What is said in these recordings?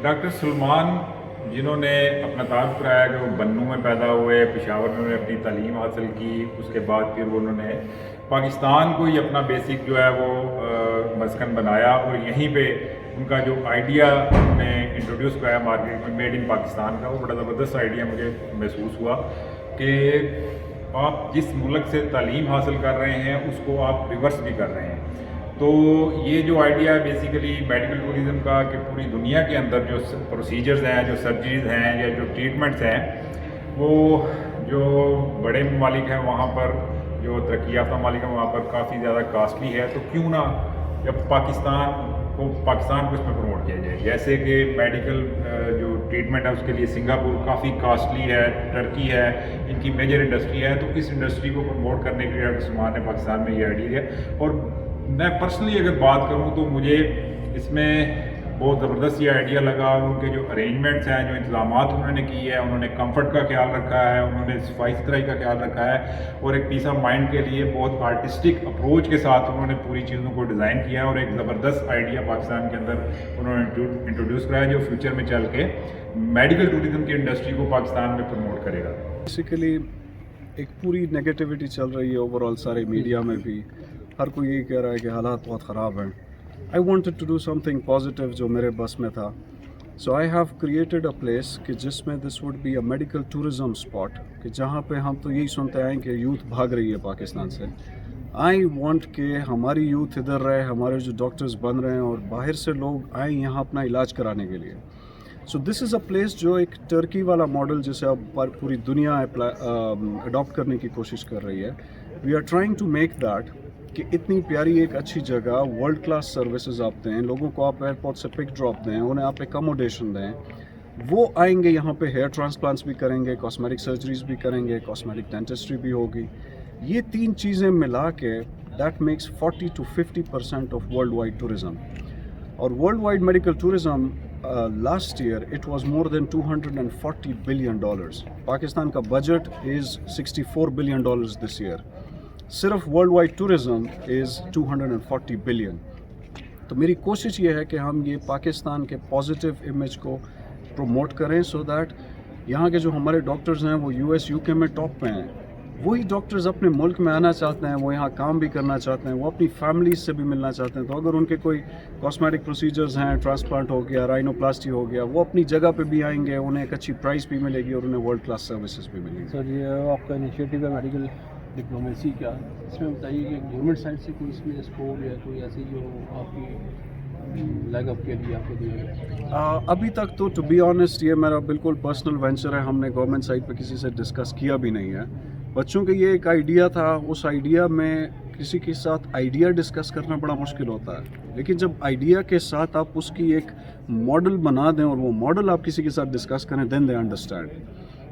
Doctor Salman جنہوں نے اپنا تعارف کرایا کہ وہ بنوں میں پیدا ہوئے، پشاور میں انہوں نے اپنی تعلیم حاصل کی، اس کے بعد پھر انہوں نے پاکستان کو ہی اپنا بیسک جو ہے وہ مسکن بنایا، اور یہیں پہ ان کا جو آئیڈیا انہوں نے انٹروڈیوس کرایا مارکیٹ میں میڈ ان پاکستان کا، وہ بڑا زبردست آئیڈیا مجھے محسوس ہوا کہ آپ جس ملک سے تعلیم حاصل کر رہے ہیں اس کو آپ ریورس بھی کر رہے ہیں۔ تو یہ جو آئیڈیا ہے بیسیکلی میڈیکل ٹوریزم کا کہ پوری دنیا کے اندر جو پروسیجرز ہیں، جو سرجریز ہیں یا جو ٹریٹمنٹس ہیں، وہ جو بڑے ممالک ہیں وہاں پر، جو ترقی یافتہ ممالک ہیں وہاں پر کافی زیادہ کاسٹلی ہے، تو کیوں نہ جب پاکستان کو اس میں پروموٹ کیا جائے۔ جیسے کہ میڈیکل جو ٹریٹمنٹ ہے اس کے لیے سنگاپور کافی کاسٹلی ہے، ٹرکی ہے، ان کی میجر انڈسٹری ہے، تو اس انڈسٹری کو پروموٹ کرنے کے لیے ڈاکٹر سلمان نے پاکستان میں یہ آئیڈیا ہے۔ اور میں پرسنلی اگر بات کروں تو مجھے اس میں بہت زبردست یہ آئیڈیا لگا، ان کے جو ارینجمنٹس ہیں، جو انتظامات انہوں نے کی ہے، انہوں نے کمفرٹ کا خیال رکھا ہے، انہوں نے صفائی ستھرائی کا خیال رکھا ہے، اور ایک پیس آف مائنڈ کے لیے بہت آرٹسٹک اپروچ کے ساتھ انہوں نے پوری چیزوں کو ڈیزائن کیا، اور ایک زبردست آئیڈیا پاکستان کے اندر انہوں نے انٹروڈیوس کرایا جو فیوچر میں چل کے میڈیکل ٹوریزم کی انڈسٹری کو پاکستان میں پروموٹ کرے گا۔ بیسیکلی ایک پوری نگیٹیوٹی چل رہی ہے اوور آل سارے میڈیا میں بھی، ہر کوئی یہی کہہ رہا ہے کہ حالات بہت خراب ہیں۔ I wanted to do something positive جو میرے بس میں تھا، so I have created a place کہ جس میں this would be a medical tourism spot, کہ جہاں پہ ہم تو یہی سنتے آئیں کہ یوتھ بھاگ رہی ہے پاکستان سے۔ آئی وانٹ کہ ہماری یوتھ ادھر رہے، ہمارے جو ڈاکٹرز بن رہے ہیں اور باہر سے لوگ آئیں یہاں اپنا علاج کرانے کے لیے۔ سو دس از اے پلیس جو ایک ٹرکی والا ماڈل جسے اب پوری دنیا اڈاپٹ کرنے کی کوشش کر رہی ہے۔ We are trying to make that کہ اتنی پیاری ایک اچھی جگہ، ورلڈ کلاس سروسز آپ دیں، لوگوں کو آپ ایئرپورٹ سے پک ڈراپ دیں، انہیں آپ ایکاموڈیشن دیں، وہ آئیں گے یہاں پہ ہیئر ٹرانسپلانٹس بھی کریں گے، کاسمیٹک سرجریز بھی کریں گے، کاسمیٹک ڈینٹسٹری بھی ہوگی۔ یہ تین چیزیں ملا کے that makes 40 to 50% of world wide tourism. اور world wide medical tourism last year it was more than $240 billion۔ Pakistan کا budget is $64 billion this year. صرف world wide tourism is $240 billion۔ تو میری کوشش یہ ہے کہ ہم یہ پاکستان کے پازیٹیو امیج کو پروموٹ کریں، سو دیٹ یہاں کے جو ہمارے ڈاکٹرز ہیں وہ US UK میں ٹاپ پہ ہیں، وہی ڈاکٹرز اپنے ملک میں آنا چاہتے ہیں، وہ یہاں کام بھی کرنا چاہتے ہیں، وہ اپنی فیملیز سے بھی ملنا چاہتے ہیں۔ تو اگر ان کے کوئی کاسمیٹک پروسیجرز ہیں، ٹرانسپلانٹ ہو گیا، رائنوپلاسٹی ہو گیا، وہ اپنی جگہ پہ بھی آئیں گے، انہیں ایک اچھی پرائز بھی ملے گی اور انہیں ورلڈ کلاس سروسز بھی ملیں گی۔ سر یہ آپ کا انیشیٹو ہے میڈیکل ڈپلومیسی کا، اس میں بتائیے کہ گورنمنٹ سائڈ سے کوئی اس میں اسکوپ یا کوئی ایسی جو آپ کی لیگ اپ کے لیے آپ کو دیا؟ ابھی تک تو ٹو بی آنیسٹ یہ میرا بالکل پرسنل وینچر ہے، ہم نے گورنمنٹ سائڈ پہ کسی سے ڈسکس کیا بھی نہیں ہے۔ بچوں کے یہ ایک آئیڈیا تھا، اس آئیڈیا میں کسی کے ساتھ آئیڈیا ڈسکس کرنا بڑا مشکل ہوتا ہے، لیکن جب آئیڈیا کے ساتھ آپ اس کی ایک ماڈل بنا دیں اور وہ ماڈل آپ کسی کے ساتھ ڈسکس کریں دین دے انڈرسٹینڈ۔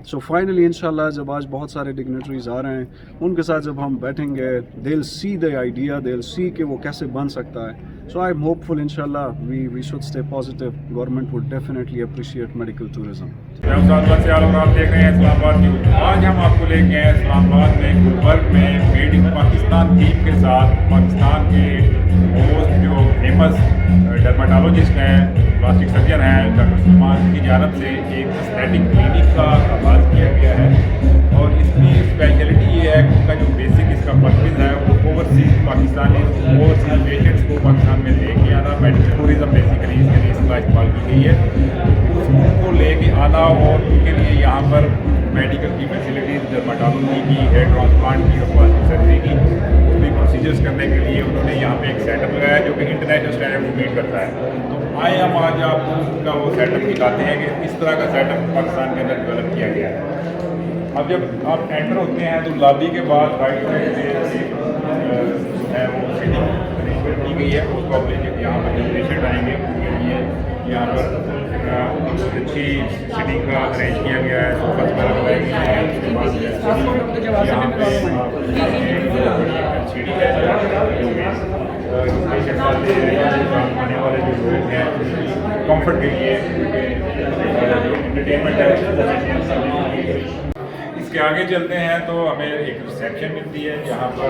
سو فائنلی انشاءاللہ جب آج بہت سارے ڈگنیٹریز آ رہے ہیں، ان کے ساتھ جب ہم بیٹھیں گے دے ول سی دی آئیڈیا، دے ول سی کہ وہ کیسے بن سکتا ہے۔ سو آئی ایم ہوپ فل انشاءاللہ we should stay positive, government would definitely appreciate medical tourism. میں استاد سیال اور آپ دیکھ رہے ہیں اسلام آباد نیوز۔ آج ہم آپ کو لے کے آئے اسلام آباد میں گلبرگ میں میڈ ان پاکستان تھیم کے ساتھ پاکستان کے موسٹ جو فیمس ڈرماٹالوجسٹ ہیں، پلاسٹک سرجن ہیں، ڈاکٹر سلمان کی جانب سے ایک اسٹیٹک کلینک کا آغاز کیا گیا ہے، اور اس کی اسپیشلٹی یہ ہے کہ ان کا جو بیسک اس کا پرپز ہے وہ اوورسیز پیشنٹس کو پاکستان میں لے کے آنا، میڈیکل ٹوریزم بیسیکلی اس کے لیے اس کا استعمال کی گئی ہے، اس کو لے کے آنا، اور ان کے لیے یہاں پر میڈیکل کی فیسلٹیز، ڈرماٹالوجی کی، ہیئر ٹرانسپلانٹ کی اور پلاسٹک سرجری کی بھی پروسیجرز کرنے کے لیے انہوں نے یہاں پہ ایک سیٹ اپ لگایا جو کہ انٹرنیشنل اسٹینڈرڈ کو میٹ کرتا ہے۔ تو آئے ہم آج آپ کو اس کا وہ سیٹ اپ دکھاتے ہیں کہ اس طرح کا سیٹ اپ پاکستان کے اندر ڈیولپ کیا گیا ہے۔ اب جب آپ انٹر ہوتے ہیں تو لابی کے بعد رائٹ سائڈ سے ہے وہ سیٹنگ ارینجمنٹ کی گئی ہے، اس کو آپ لے کے یہاں پر جب پیشنٹ آئیں گے ان کے لیے یہاں پر اچھی سیٹنگ کا ارینج کیا گیا ہے، سوفاز وغیرہ لگائے گئے ہیں۔ اس کے بعد یہاں پہ سیڑھی ہے جو پیشنٹ والے یا کام آنے والے جو لوگ ہیں کمفرٹ کے لیے جو انٹرٹینمنٹ ہے۔ اس کے آگے چلتے ہیں تو ہمیں ایک ریسیپشن ملتی ہے جہاں پر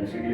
LCD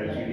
LCD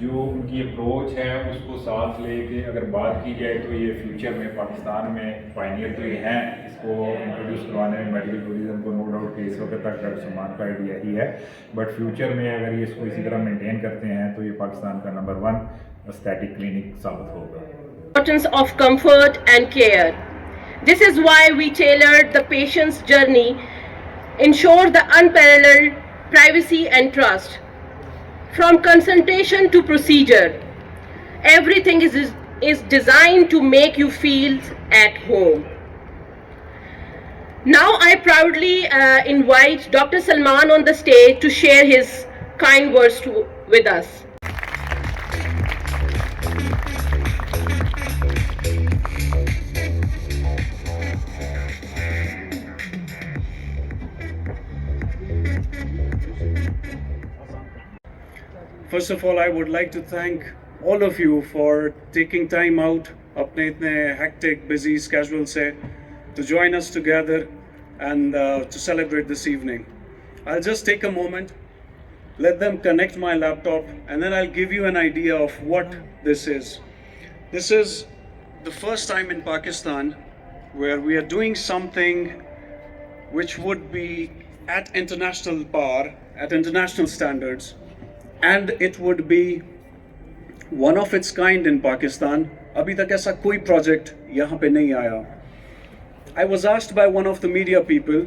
جو ان کی اپروچ ہے اس کو ساتھ لے کے اگر بات کی جائے تو یہ فیوچر میں پاکستان میں پائنیئر تو یہ ہیں اس کو انٹروڈیوس کروانے میں میڈیکل ٹوریزم کو. نو ڈاؤٹ کہ اس وقت تک ڈاکٹر سلمان کا آئیڈیا ہی ہے, بٹ فیوچر میں اگر یہ اس کو اسی طرح مینٹین کرتے ہیں تو یہ پاکستان کا نمبر 1 اسٹیٹک کلینک ثابت ہوگا. Importance of comfort and care. This is why we tailored the patient's journey, ensure the unparalleled privacy and trust. From consultation to procedure, everything is designed to make you feel at home. Now I proudly invite Dr. Salman on the stage to share his kind words with us. First of all, I would like to thank all of you for taking time out apne itne hectic, busy schedule se to join us together and to celebrate this evening. I'll just take a moment, let them connect my laptop, and then I'll give you an idea of what this is. This is the first time in Pakistan where we are doing something which would be at international par, at international standards. And it would be one of its kind in Pakistan. Abhi tak aisa koi project yahan pe nahi aaya. I was asked by one of the media people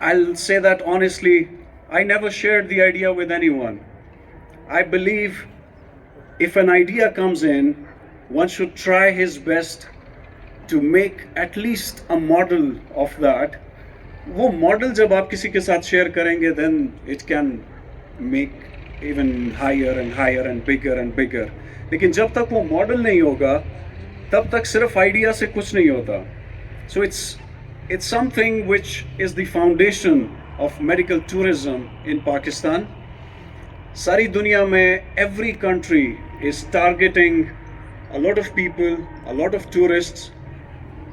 I'll say that honestly, I never shared the idea with anyone. I believe if an idea comes in, one should try his best to make at least a model of that. وہ model جب آپ کسی کے ساتھ share کریں گے then it can make even higher and higher and bigger. لیکن جب تک وہ model نہیں ہوگا تب تک صرف idea سے کچھ نہیں ہوتا. So it's something which is the foundation of medical tourism in Pakistan. ساری دنیا میں every country is targeting a lot of people, a lot of tourists.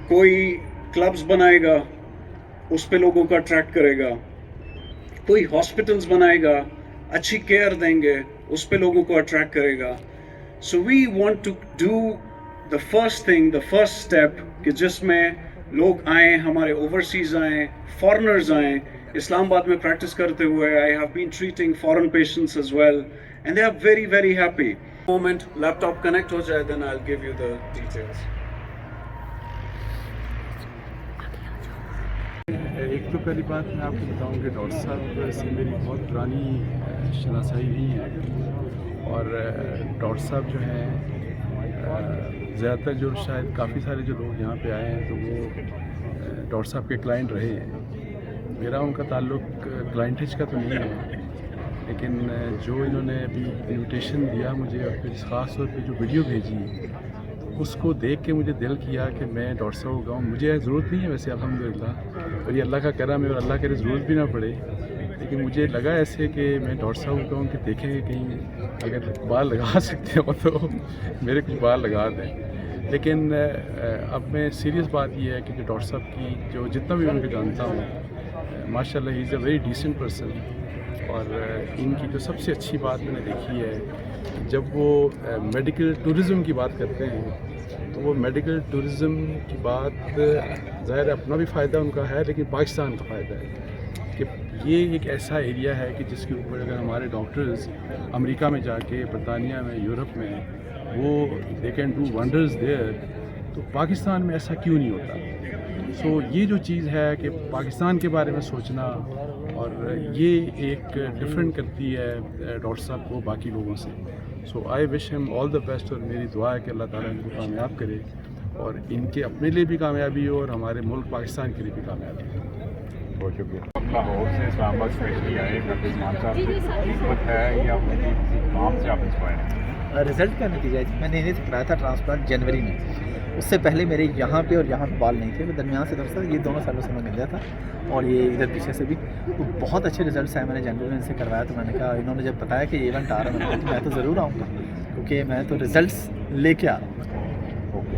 کوئی کلبز بنائے گا اس پہ لوگوں کو اٹریکٹ کرے گا, کوئی ہاسپٹلز بنائے گا اچھی کیئر دیں گے اس پہ لوگوں کو اٹریکٹ کرے گا. So we want to do the first thing, the first step کہ جس میں لوگ آئیں, ہمارے اوورسیز آئیں, فارنرز آئیں. اسلام آباد میں پریکٹس کرتے ہوئے I have been treating foreign patients as well and they are very very happy. Moment laptop connect ہو جائے then I will give you the details. ایک تو پہلی بات میں آپ کو بتاؤں کہ ڈاکٹر صاحب سے میری بہت پرانی شناسائی نہیں ہے, اور ڈاکٹر صاحب جو ہیں زیادہ تر جو شاید کافی سارے جو لوگ یہاں پہ آئے ہیں تو وہ ڈاکٹر صاحب کے کلائنٹ رہے ہیں. میرا ان کا تعلق کلائنٹیج کا تو نہیں ہے, لیکن جو انہوں نے ابھی انویٹیشن دیا مجھے اور پھر خاص طور پہ جو ویڈیو بھیجی اس کو دیکھ کے مجھے دل کیا کہ میں ڈاکٹر صاحب کو کہوں. مجھے ضرورت نہیں ہے ویسے الحمدللہ, اور یہ اللہ کا کرم ہے اور اللہ کرے ضرورت بھی نہ پڑے, لیکن مجھے لگا ایسے کہ میں ڈاکٹر صاحب کو کہوں کہ دیکھیں کہ کہیں اگر بال لگا سکتے ہو تو میرے کچھ بال لگا دیں. لیکن اب میں سیریس بات یہ ہے کہ جو ڈاکٹر صاحب کی جو جتنا بھی ان کو جانتا ہوں ماشاء اللہ ہی از اے ویری ڈیسنٹ پرسن, اور ان کی جو سب سے اچھی بات میں نے دیکھی ہے جب وہ میڈیکل ٹورزم کی بات کرتے ہیں تو وہ میڈیکل ٹورزم کی بات ظاہر اپنا بھی فائدہ ان کا ہے لیکن پاکستان کا فائدہ ہے کہ یہ ایک ایسا ایریا ہے کہ جس کے اوپر اگر ہمارے ڈاکٹرز امریکہ میں جا کے, برطانیہ میں, یورپ میں وہ they can do wonders there, تو پاکستان میں ایسا کیوں نہیں ہوتا. سو یہ جو چیز ہے کہ پاکستان کے بارے میں سوچنا, اور یہ ایک ڈفرینٹ کرتی ہے ڈاکٹر صاحب کو باقی لوگوں سے. سو آئی وش ہم آل دا بیسٹ, اور میری دعا ہے کہ اللہ تعالیٰ ان کو کامیاب کرے اور ان کے اپنے لیے بھی کامیابی ہو اور ہمارے ملک پاکستان کے لیے بھی کامیابی ہو. بہت شکریہ. لاہور سے اسلام آباد اسپیشلی آئے ڈاکٹر سلمان صاحب سے خدمت ہے یا کسی کام سے آپ انسپائر ہیں؟ رزلٹ کا نتیجہ ہے. میں نے انہیں سے کرایا تھا ٹرانسپلانٹ جنوری میں. اس سے پہلے میرے یہاں پہ اور یہاں پہ بال نہیں تھے, میں درمیان سے درسا یہ دونوں سالوں سے میں مل گیا تھا, اور یہ ادھر پیچھے سے بھی. تو بہت اچھے رزلٹس ہیں. میں نے جنوری میں ان سے کروایا تو میں نے کہا, انہوں نے جب بتایا کہ یہ ایونٹ آ رہا ہے میں تو ضرور آؤں گا کیونکہ میں تو رزلٹس لے کے آ رہا ہوں. اوکے,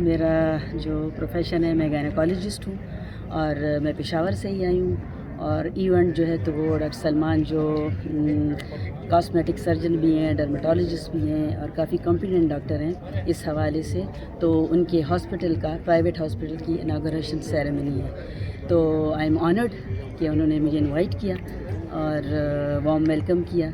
میرا جو پروفیشن ہے میں گائنیکالوجسٹ ہوں اور میں پشاور سے ہی آئی ہوں، اور ایونٹ جو ہے تو وہ ڈاکٹر سلمان جو کاسمیٹک سرجن بھی ہیں، ڈرمیٹالوجسٹ بھی ہیں اور کافی کمپیٹنٹ ڈاکٹر ہیں اس حوالے سے، تو ان کے ہاسپٹل کا پرائیویٹ ہاسپٹل کی اناگوریشن سیریمنی ہے، تو آئی ایم آنرڈ کہ انہوں نے مجھے انوائٹ کیا اور وارم ویلکم کیا،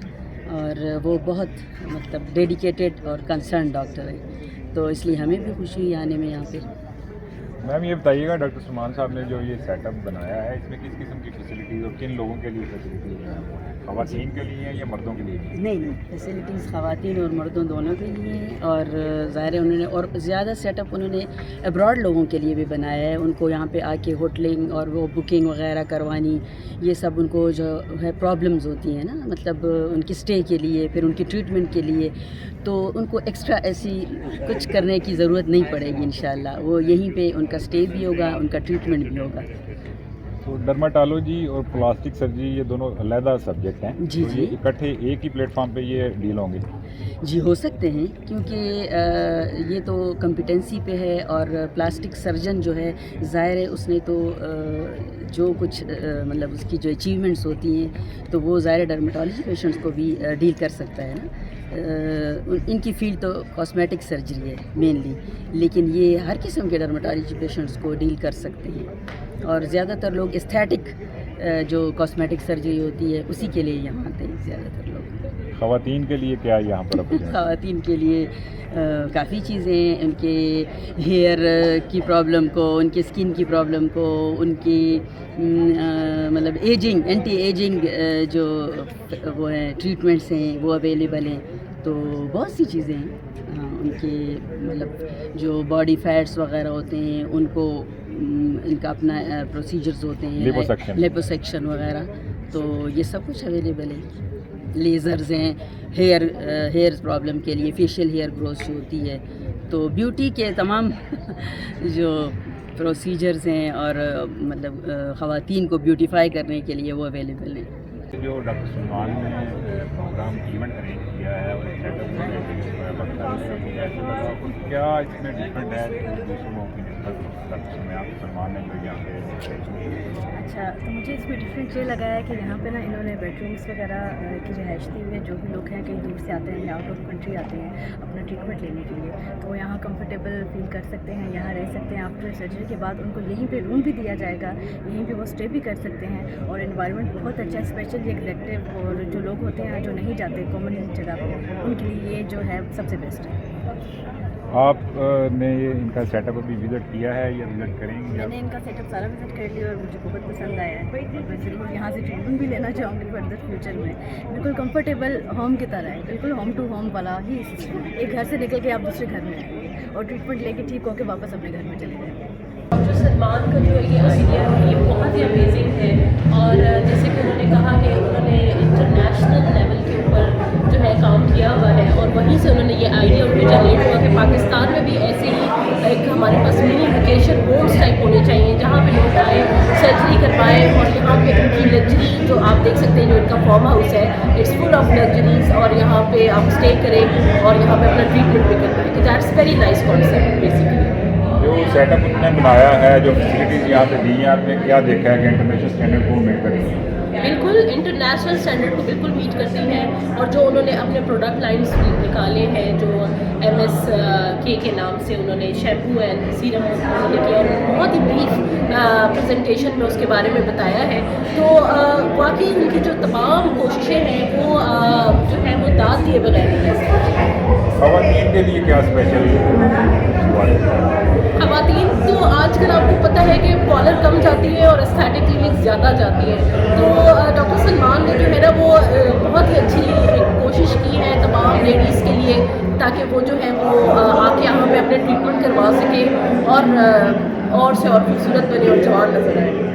اور وہ بہت مطلب ڈیڈیکیٹڈ اور کنسرن ڈاکٹر ہیں، تو اس لیے ہمیں بھی خوشی ہوئی آنے میں یہاں پہ۔ میم یہ بتائیے گا ڈاکٹر سلمان صاحب نے جو یہ سیٹ اپ بنایا ہے اس میں کس قسم کی فیسلٹیز اور کن لوگوں کے لیے فیسلٹیز ہیں؟ خواتین کے لیے ہیں یا مردوں کے لیے؟ نہیں فیسلٹیز خواتین اور مردوں دونوں کے لیے ہیں، اور ظاہر ہے انہوں نے اور زیادہ سیٹ اپ انہوں نے ابراڈ لوگوں کے لیے بھی بنایا ہے، ان کو یہاں پہ آ کے ہوٹلنگ اور وہ بکنگ وغیرہ کروانی، یہ سب ان کو جو ہے پرابلمز ہوتی ہیں نا، مطلب ان کی اسٹے کے لیے، پھر ان کی ٹریٹمنٹ کے لیے، تو ان کو ایکسٹرا ایسی کچھ کرنے کی ضرورت نہیں پڑے گی انشاءاللہ، وہ یہیں پہ ان کا اسٹے بھی ہوگا، ان کا ٹریٹمنٹ بھی ہوگا۔ تو ڈرماٹالوجی اور پلاسٹک سرجری یہ دونوں علیحدہ سبجیکٹ ہیں، جی تو یہ اکٹھے ایک ہی پلیٹ فارم پہ یہ ڈیل ہوں گے؟ جی ہو سکتے ہیں، کیونکہ یہ تو کمپیٹنسی پہ ہے، اور پلاسٹک سرجن جو ہے ظاہر ہے اس نے تو جو کچھ مطلب اس کی جو اچیومنٹس ہوتی ہیں تو وہ ظاہر ڈرمیٹالوجی پیشنٹس کو بھی ڈیل کر سکتا ہے نا، ان کی فیلڈ تو کاسمیٹک سرجری ہے مینلی، لیکن یہ ہر قسم کے ڈرمیٹالوجی پیشنٹس کو ڈیل کر سکتے ہیں، اور زیادہ تر لوگ استھیٹک جو کاسمیٹک سرجری ہوتی ہے اسی کے لیے یہاں آتے ہیں زیادہ تر لوگ۔ خواتین کے لیے کیا یہاں پر خواتین کے لیے کافی چیزیں، ان کے ہیئر کی پرابلم کو، ان کے اسکن کی پرابلم کو، ان کی مطلب ایجنگ، اینٹی ایجنگ جو وہ ہیں ٹریٹمنٹس ہیں وہ اویلیبل ہیں، تو بہت سی چیزیں ہیں ان کے مطلب جو باڈی فیٹس وغیرہ ہوتے ہیں ان کو ان کا اپنا پروسیجرز ہوتے ہیں، لیپوسیکشن وغیرہ، تو یہ سب کچھ اویلیبل ہے۔ لیزرز ہیں ہیئر پرابلم کے لیے، فیشیل ہیئر گروتھ جو ہوتی ہے، تو بیوٹی کے تمام جو پروسیجرز ہیں اور مطلب خواتین کو بیوٹیفائی کرنے کے لیے وہ اویلیبل ہیں۔ جو ڈاکٹر سلمان نے پروگرام ایونٹ ارینج کیا ہے اور کیا اس میں ڈفرینٹ ہے دوسروں موقع ڈاکٹر سلمان نے جو یہاں پہ؟ اچھا، تو مجھے اس میں ڈفرینٹ یہ لگا ہے کہ یہاں پہ نا انہوں نے بیڈ رومس وغیرہ کی رہائش دی ہوئی ہے، جو بھی لوگ ہیں کہیں دور سے آتے ہیں یا آؤٹ آف کنٹری آتے ہیں اپنا ٹریٹمنٹ لینے کے لیے، تو وہ یہاں کمفرٹیبل فیل کر سکتے ہیں، یہاں رہ سکتے ہیں۔ آفٹر سرجری کے بعد ان کو یہیں پہ روم بھی دیا جائے گا، یہیں پہ وہ اسٹے بھی کر سکتے ہیں، اور انوائرمنٹ بہت اچھا ہے، اسپیشلی ایگزیکٹو اور جو لوگ ہوتے ہیں جو نہیں جاتے کامن جگہ پہ، ان کے لیے یہ جو ہے سب سے بیسٹ ہے۔ آپ نے یہ ان کا سیٹ اپ ابھی وزٹ کیا ہے یا وزٹ کریں گے؟ میں نے ان کا سیٹ اپ سارا وزٹ کر لیا اور مجھے بہت پسند آیا ہے، میں ضرور یہاں سے ٹریٹمنٹ بھی لینا چاہوں گی فردر فیوچر میں۔ بالکل کمفرٹیبل ہوم کی طرح ہے، بالکل ہوم ٹو ہوم والا ہی سسٹم ہے، ایک گھر سے نکل کے آپ دوسرے گھر میں آئیں گے اور ٹریٹمنٹ لے کے ٹھیک ہو کے واپس اپنے گھر میں چلے جائیں گے۔ ڈاکٹر سلمان کا جو یہ آئیڈیا ہے یہ بہت ہی امیزنگ ہے، اور جیسے کہ انہوں نے کہا کہ انہوں نے انٹرنیشنل لیول کے اوپر جو ہے کام کیا ہوا ہے، اور وہیں سے انہوں نے یہ آئیڈیا ان کو جنریٹ ہوا کہ پاکستان میں بھی ایسے ہی ایک ہمارے پاس منی ویکیشن ہومس ٹائپ ہونے چاہیے جہاں پہ لوگ آئیں، سرجری کروائیں، اور یہاں پہ ان کی لگژری جو آپ دیکھ سکتے ہیں جو ان کا فارم ہاؤس ہے اٹس فل آف لگژریز، اور یہاں پہ آپ اسٹے کریں اور یہاں پہ اپنا ٹریٹمنٹ بھی کروائیں، تو that's very nice concept basically. جو سیٹ اپ انہوں نے بنایا ہے، جو فیسلٹیز یہاں پہ دی ہیں، آپ نے کیا دیکھا ہے کہ انٹرنیشنل اسٹینڈرڈ کو میٹ کریں گے؟ بالکل انٹرنیشنل اسٹینڈرڈ کو بالکل میٹ کرتی ہیں، اور جو انہوں نے اپنے پروڈکٹ لائنس نکالے ہیں جو MSK کے نام سے انہوں نے شیمپو اینڈ سیرم انہوں نے کیا، اور بہت ہی بریف پریزنٹیشن میں اس کے بارے میں بتایا ہے، تو واقعی ان کی جو تمام کوششیں ہیں وہ جو ہے وہ داد دیے بغیر نہیں ہے۔ خواتین کے لیے کیا اسپیشل؟ خواتین تو آج کل آپ کو پتہ ہے کہ پارلر کم جاتی ہے اور استھیٹک کلینک زیادہ جاتی ہے، تو ڈاکٹر سلمان نے جو ہے نا وہ بہت ہی اچھی کوشش کی ہے تمام لیڈیز کے لیے، تاکہ وہ جو ہے وہ آ کے یہاں پہ اپنے ٹریٹمنٹ کروا سکیں اور سے اور خوبصورت بنے اور جوان نظر آئے۔